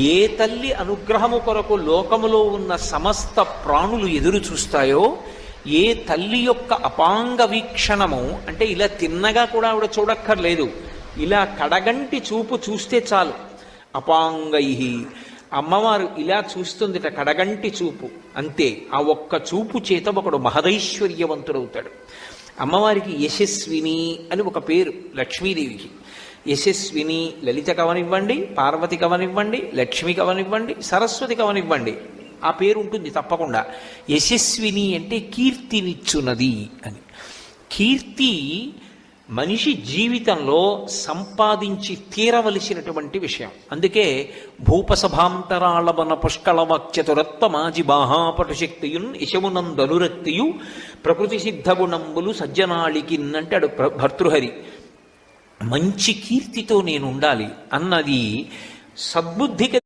ఏ తల్లి అనుగ్రహము కొరకు లోకములో ఉన్న సమస్త ప్రాణులు ఎదురు చూస్తాయో, ఏ తల్లి యొక్క అపాంగ వీక్షణము అంటే ఇలా తిన్నగా కూడా ఆవిడ చూడక్కర్లేదు, ఇలా కడగంటి చూపు చూస్తే చాలు. అపాంగై అమ్మవారు ఇలా చూస్తుందిట, కడగంటి చూపు అంతే. ఆ ఒక్క చూపు చేత ఒకడు మహదైశ్వర్యవంతుడవుతాడు. అమ్మవారికి యశస్విని అని ఒక పేరు లక్ష్మీదేవికి. యశస్విని లలిత కవనివ్వండి, పార్వతి కవనివ్వండి, లక్ష్మి కవనివ్వండి, సరస్వతి కవనివ్వండి, ఆ పేరు ఉంటుంది తప్పకుండా. యశస్విని అంటే కీర్తినిచ్చున్నది అని. కీర్తి మనిషి జీవితంలో సంపాదించి తీరవలసినటువంటి విషయం. అందుకే భూపసభాంతరాళవన పుష్కళవాక్యతురత్వమాజి బాహాపటుశక్తియున్ యశమునందనురక్తియు ప్రకృతి సిద్ధగుణంబులు సజ్జనాళికిన్ అంటాడు భర్తృహరి. మంచి కీర్తితో నేను ఉండాలి అన్నది సద్బుద్ధికి